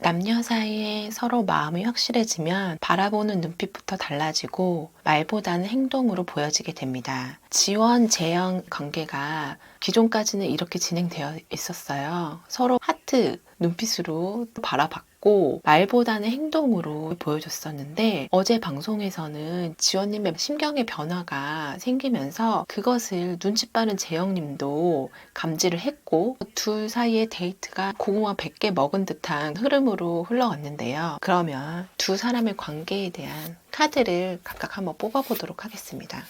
남녀 사이에 서로 마음이 확실해지면 바라보는 눈빛부터 달라지고 말보다는 행동으로 보여지게 됩니다. 지원, 재영 관계가 기존까지는 이렇게 진행되어 있었어요. 서로 하트, 눈빛으로 바라봤고 말보다는 행동으로 보여줬었는데 어제 방송에서는 지원님의 심경의 변화가 생기면서 그것을 눈치 빠른 재영님도 감지를 했고 둘 사이의 데이트가 고구마 100개 먹은 듯한 흐름으로 흘러갔는데요. 그러면 두 사람의 관계에 대한 카드를 각각 한번 뽑아보도록 하겠습니다.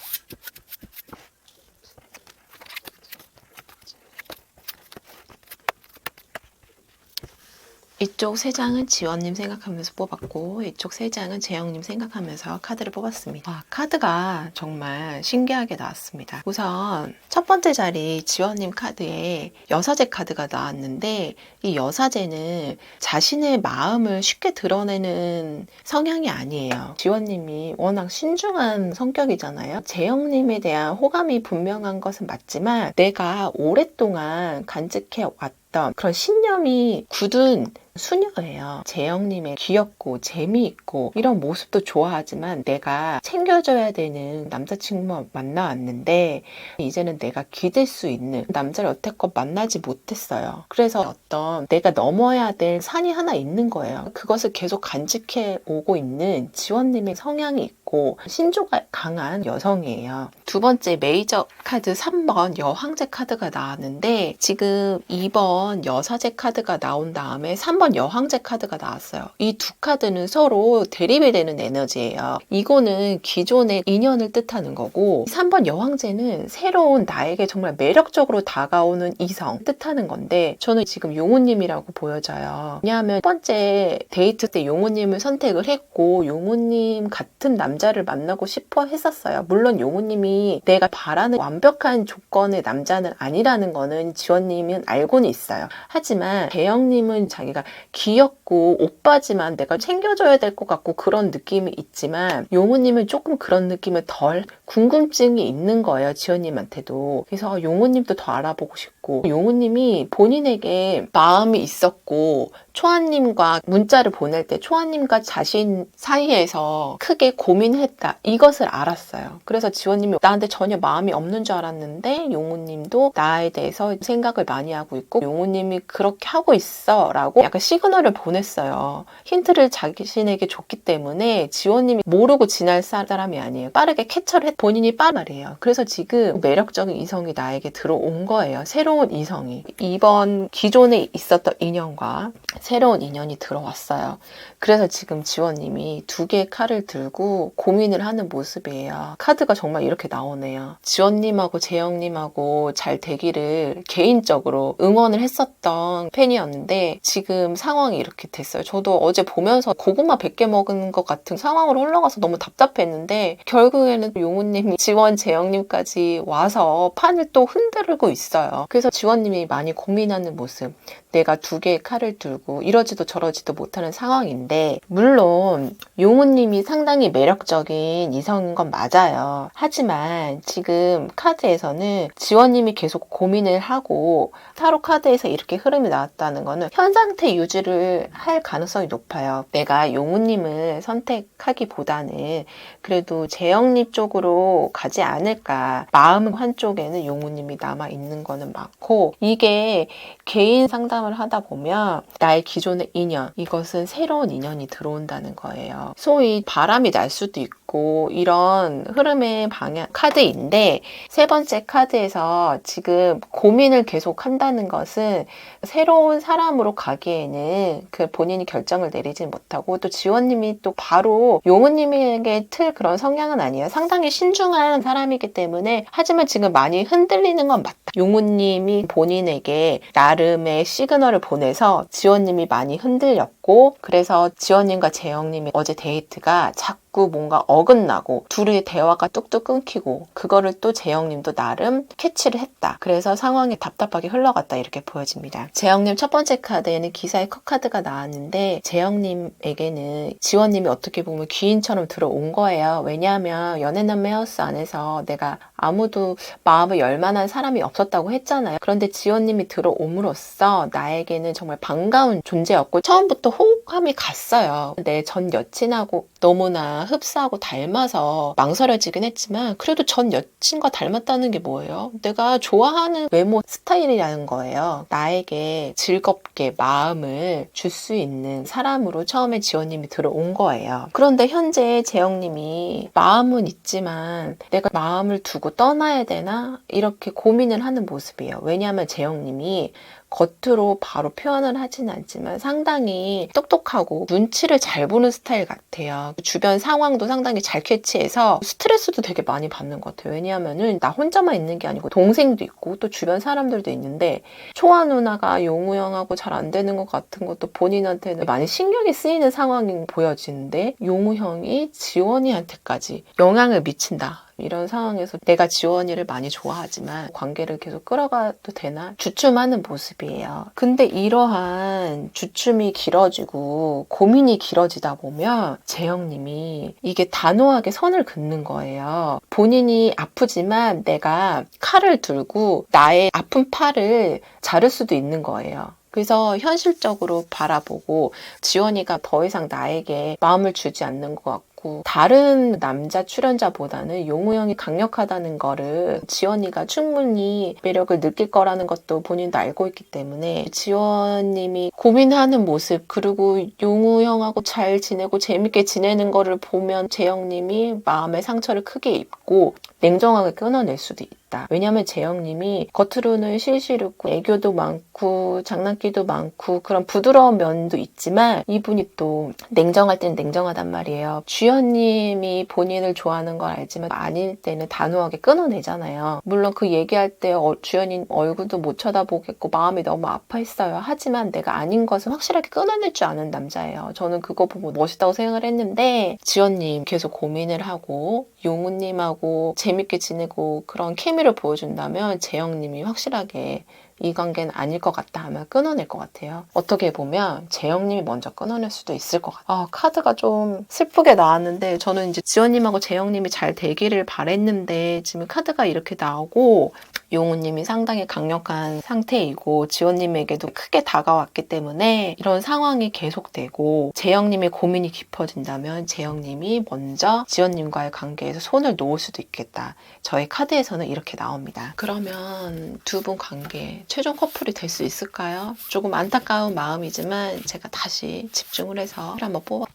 이쪽 3장은 지원님 생각하면서 뽑았고 이쪽 3장은 재영님 생각하면서 카드를 뽑았습니다. 카드가 정말 신기하게 나왔습니다. 우선 첫 번째 자리 지원님 카드에 여사제 카드가 나왔는데 이 여사제는 자신의 마음을 쉽게 드러내는 성향이 아니에요. 지원님이 워낙 신중한 성격이잖아요. 재영님에 대한 호감이 분명한 것은 맞지만 내가 오랫동안 간직해 왔던 그런 신념이 굳은 수녀예요. 재영님의 귀엽고 재미있고 이런 모습도 좋아하지만 내가 챙겨줘야 되는 남자친구만 만나왔는데 이제는 내가 기댈 수 있는 남자를 여태껏 만나지 못했어요. 그래서 어떤 내가 넘어야 될 산이 하나 있는 거예요. 그것을 계속 간직해 오고 있는 지원님의 성향이 있고 신조가 강한 여성이에요. 두 번째 메이저 카드 3번 여황제 카드가 나왔는데 지금 2번 여사제 카드가 나온 다음에 3번 여황제 카드가 나왔어요. 이 두 카드는 서로 대립이 되는 에너지예요. 이거는 기존의 인연을 뜻하는 거고 3번 여황제는 새로운 나에게 정말 매력적으로 다가오는 이성 뜻하는 건데 저는 지금 용우님이라고 보여져요. 왜냐하면 첫 번째 데이트 때 용우님을 선택을 했고 용우님 같은 남자를 만나고 싶어 했었어요. 물론 용우님이 내가 바라는 완벽한 조건의 남자는 아니라는 거는 지원님은 알고는 있어요. 하지만 재영님은 자기가 귀엽고 오빠지만 내가 챙겨줘야 될 것 같고 그런 느낌이 있지만 용우님은 조금 그런 느낌을 덜 궁금증이 있는 거예요. 지원님한테도. 그래서 용우님도 더 알아보고 싶고 용우님이 본인에게 마음이 있었고 초아님과 문자를 보낼 때 초아님과 자신 사이에서 크게 고민했다. 이것을 알았어요. 그래서 지원님이 나한테 전혀 마음이 없는 줄 알았는데 용우님도 나에 대해서 생각을 많이 하고 있고 용우님이 그렇게 하고 있어 라고 약간 시그널을 보냈어요. 힌트를 자신에게 줬기 때문에 지원님이 모르고 지날 사람이 아니에요. 빠르게 캐처를 했 본인이 빠른 말이에요. 그래서 지금 매력적인 이성이 나에게 들어온 거예요. 새로운 이성이. 이번 기존에 있었던 인연과 새로운 인연이 들어왔어요. 그래서 지금 지원님이 2개의 칼을 들고 고민을 하는 모습이에요. 카드가 정말 이렇게 나오네요. 지원님하고 재영님하고 잘 되기를 개인적으로 응원을 했었던 팬이었는데 지금 상황이 이렇게 됐어요. 저도 어제 보면서 고구마 100개 먹은 것 같은 상황으로 흘러가서 너무 답답했는데 결국에는 용우님이 지원, 재영님까지 와서 판을 또 흔들고 있어요. 그래서 지원님이 많이 고민하는 모습. 내가 2개의 칼을 들고 이러지도 저러지도 못하는 상황인데 물론 용우님이 상당히 매력적인 이성인 건 맞아요. 하지만 지금 카드에서는 지원님이 계속 고민을 하고 타로 카드에서 이렇게 흐름이 나왔다는 거는 현 상태 유지를 할 가능성이 높아요. 내가 용우님을 선택하기보다는 그래도 재영님 쪽으로 가지 않을까. 마음 한쪽에는 용우님이 남아있는 거는 맞고 이게 개인 상담을 하다 보면 나의 기존의 인연 이것은 새로운 인연이 들어온다는 거예요. 소위 바람이 날 수도 있고 이런 흐름의 방향 카드인데 세 번째 카드에서 지금 고민을 계속 한다는 것은 새로운 사람으로 가기에는 그 본인이 결정을 내리지 못하고 또 지원님이 또 바로 용우님에게 틀 그런 성향은 아니에요. 상당히 신중한 사람이기 때문에 하지만 지금 많이 흔들리는 건 맞다. 용우님이 본인에게 나름의 시그널을 보내서 지원님이 많이 흔들렸고 그래서 지원님과 재영님의 어제 데이트가 자꾸 자꾸 뭔가 어긋나고 둘의 대화가 뚝뚝 끊기고 그거를 또 재영님도 나름 캐치를 했다. 그래서 상황이 답답하게 흘러갔다 이렇게 보여집니다. 재영님 첫 번째 카드에는 기사의 컵카드가 나왔는데 재영님에게는 지원님이 어떻게 보면 귀인처럼 들어온 거예요. 왜냐하면 연애남매 하우스 안에서 내가 아무도 마음을 열 만한 사람이 없었다고 했잖아요. 그런데 지원님이 들어옴으로써 나에게는 정말 반가운 존재였고 처음부터 호감이 갔어요. 내 전 여친하고 너무나 흡사하고 닮아서 망설여지긴 했지만 그래도 전 여친과 닮았다는 게 뭐예요? 내가 좋아하는 외모 스타일이라는 거예요. 나에게 즐겁게 마음을 줄 수 있는 사람으로 처음에 지원님이 들어온 거예요. 그런데 현재 재영님이 마음은 있지만 내가 마음을 두고 떠나야 되나? 이렇게 고민을 하는 모습이에요. 왜냐하면 재영님이 겉으로 바로 표현을 하진 않지만 상당히 똑똑하고 눈치를 잘 보는 스타일 같아요. 주변 상황도 상당히 잘 캐치해서 스트레스도 되게 많이 받는 것 같아요. 왜냐하면은 나 혼자만 있는 게 아니고 동생도 있고 또 주변 사람들도 있는데 초아 누나가 용우 형하고 잘 안 되는 것 같은 것도 본인한테는 많이 신경이 쓰이는 상황이 보여지는데 용우 형이 지원이한테까지 영향을 미친다. 이런 상황에서 내가 지원이를 많이 좋아하지만 관계를 계속 끌어가도 되나 주춤하는 모습이에요. 근데 이러한 주춤이 길어지고 고민이 길어지다 보면 재영님이 이게 단호하게 선을 긋는 거예요. 본인이 아프지만 내가 칼을 들고 나의 아픈 팔을 자를 수도 있는 거예요. 그래서 현실적으로 바라보고 지원이가 더 이상 나에게 마음을 주지 않는 것 같고 다른 남자 출연자보다는 용우 형이 강력하다는 거를 지원이가 충분히 매력을 느낄 거라는 것도 본인도 알고 있기 때문에 지원님이 고민하는 모습 그리고 용우 형하고 잘 지내고 재밌게 지내는 거를 보면 재영님이 마음의 상처를 크게 입고 냉정하게 끊어낼 수도 있다. 왜냐하면 재영님이 겉으로는 실실있고 애교도 많고 장난기도 많고 그런 부드러운 면도 있지만 이분이 또 냉정할 때는 냉정하단 말이에요. 주연님이 본인을 좋아하는 걸 알지만 아닐 때는 단호하게 끊어내잖아요. 물론 그 얘기할 때 주연이 얼굴도 못 쳐다보겠고 마음이 너무 아파했어요. 하지만 내가 아닌 것은 확실하게 끊어낼 줄 아는 남자예요. 저는 그거 보고 멋있다고 생각을 했는데 지연님 계속 고민을 하고 용우님하고 재밌게 지내고 그런 케미를 보여준다면 재영님이 확실하게 이 관계는 아닐 것 같다 하면 끊어낼 것 같아요. 어떻게 보면 재영님이 먼저 끊어낼 수도 있을 것 같아요. 카드가 좀 슬프게 나왔는데 저는 이제 지원님하고 재영님이 잘 되기를 바랬는데 지금 카드가 이렇게 나오고 용우님이 상당히 강력한 상태이고 지원님에게도 크게 다가왔기 때문에 이런 상황이 계속되고 재영님의 고민이 깊어진다면 재영님이 먼저 지원님과의 관계에서 손을 놓을 수도 있겠다. 저희 카드에서는 이렇게 나옵니다. 그러면 두 분 관계 최종 커플이 될 수 있을까요? 조금 안타까운 마음이지만 제가 다시 집중을 해서 한번 뽑아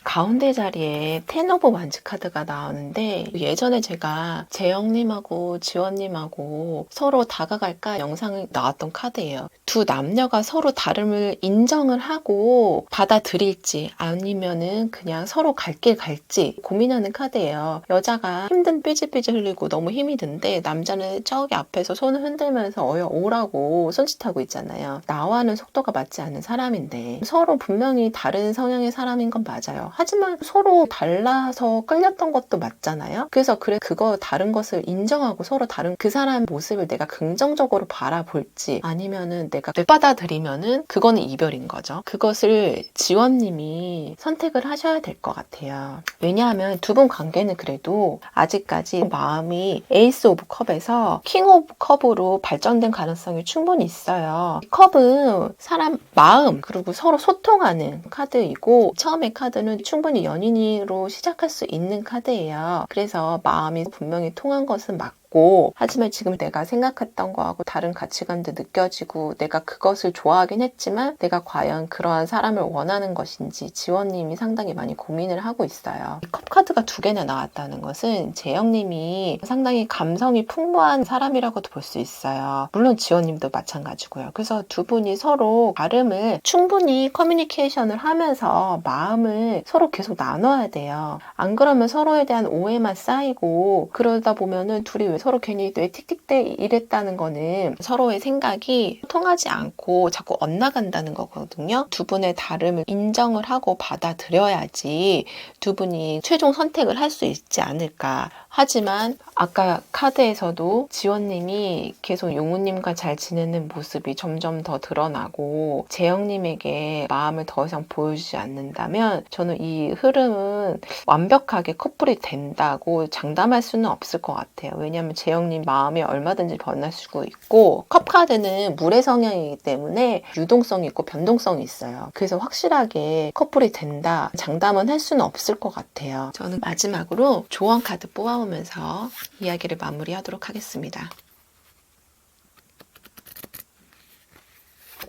가운데 자리에 텐 오브 완즈 카드가 나오는데 예전에 제가 재영님하고 지원님하고 서로 다가갈까 영상이 나왔던 카드예요. 두 남녀가 서로 다름을 인정을 하고 받아들일지 아니면은 그냥 서로 갈 길 갈지 고민하는 카드예요. 여자가 힘든 삐질삐질 흘리고 너무 힘이 든데 남자는 저기 앞에서 손을 흔들면서 어여 오라고 손짓하고 있잖아요. 나와는 속도가 맞지 않는 사람인데 서로 분명히 다른 성향의 사람인 건 맞아요. 하지만 서로 달라서 끌렸던 것도 맞잖아요. 그래서 그거 다른 것을 인정하고 서로 다른 그 사람 모습을 내가 긍정적으로 바라볼지 아니면은 내가 받아들이면은 그거는 이별인 거죠. 그것을 지원님이 선택을 하셔야 될 것 같아요. 왜냐하면 두 분 관계는 그래도 아직까지 마음이 에이스 오브 컵에서 킹 오브 컵으로 발전된 가능성이 충분히 있어요. 컵은 사람 마음 그리고 서로 소통하는 카드이고 처음에 카드는 충분히 연인으로 시작할 수 있는 카드예요. 그래서 마음이 분명히 통한 것은 맞고 하지만 지금 내가 생각했던 거하고 다른 가치관도 느껴지고 내가 그것을 좋아하긴 했지만 내가 과연 그러한 사람을 원하는 것인지 지원님이 상당히 많이 고민을 하고 있어요. 이 컵 카드가 두 개나 나왔다는 것은 재영님이 상당히 감성이 풍부한 사람이라고도 볼 수 있어요. 물론 지원님도 마찬가지고요. 그래서 두 분이 서로 다름을 충분히 커뮤니케이션을 하면서 마음을 서로 계속 나눠야 돼요. 안 그러면 서로에 대한 오해만 쌓이고 그러다 보면은 둘이 왜 서로 괜히 뇌 틱틱대 이랬다는 거는 서로의 생각이 통하지 않고 자꾸 엇나간다는 거거든요. 두 분의 다름을 인정을 하고 받아들여야지 두 분이 최종 선택을 할 수 있지 않을까. 하지만 아까 카드에서도 지원님이 계속 용우님과 잘 지내는 모습이 점점 더 드러나고 재영님에게 마음을 더 이상 보여주지 않는다면 저는 이 흐름은 완벽하게 커플이 된다고 장담할 수는 없을 것 같아요. 왜냐하면 재영님 마음이 얼마든지 변할 수도 있고 컵카드는 물의 성향이기 때문에 유동성이 있고 변동성이 있어요. 그래서 확실하게 커플이 된다 장담은 할 수는 없을 것 같아요. 저는 마지막으로 조언 카드 뽑아오면서 이야기를 마무리하도록 하겠습니다.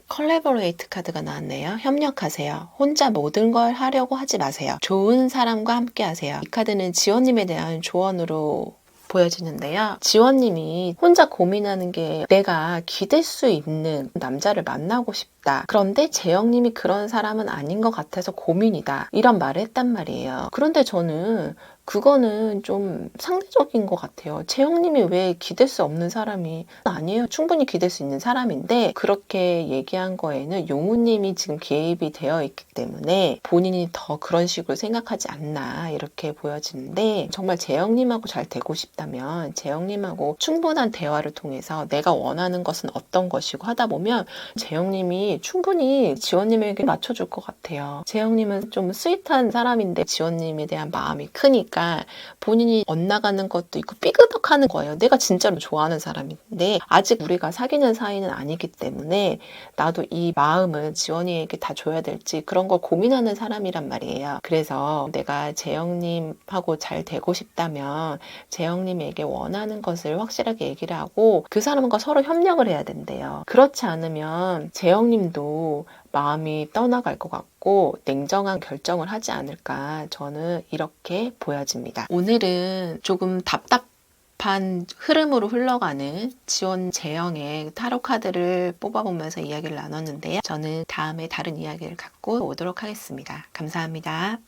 컬래버레이트 카드가 나왔네요. 협력하세요. 혼자 모든 걸 하려고 하지 마세요. 좋은 사람과 함께 하세요. 이 카드는 지원님에 대한 조언으로 보여지는데요. 지원님이 혼자 고민하는 게 내가 기댈 수 있는 남자를 만나고 싶다. 그런데 재영님이 그런 사람은 아닌 것 같아서 고민이다. 이런 말을 했단 말이에요. 그런데 저는 그거는 좀 상대적인 것 같아요. 재영님이 왜 기댈 수 없는 사람이 아니에요. 충분히 기댈 수 있는 사람인데 그렇게 얘기한 거에는 용우님이 지금 개입이 되어 있기 때문에 본인이 더 그런 식으로 생각하지 않나 이렇게 보여지는데 정말 재영님하고 잘 되고 싶다면 재영님하고 충분한 대화를 통해서 내가 원하는 것은 어떤 것이고 하다 보면 재영님이 충분히 지원님에게 맞춰줄 것 같아요. 재영님은 좀 스윗한 사람인데 지원님에 대한 마음이 크니까 본인이 엇나가는 것도 있고 삐그덕하는 거예요. 내가 진짜로 좋아하는 사람인데 아직 우리가 사귀는 사이는 아니기 때문에 나도 이 마음을 지원이에게 다 줘야 될지 그런 걸 고민하는 사람이란 말이에요. 그래서 내가 재영님하고 잘 되고 싶다면 재영님에게 원하는 것을 확실하게 얘기를 하고 그 사람과 서로 협력을 해야 된대요. 그렇지 않으면 재영님도 마음이 떠나갈 것 같고 냉정한 결정을 하지 않을까 저는 이렇게 보여집니다. 오늘은 조금 답답한 흐름으로 흘러가는 지원 재영의 타로 카드를 뽑아보면서 이야기를 나눴는데요. 저는 다음에 다른 이야기를 갖고 오도록 하겠습니다. 감사합니다.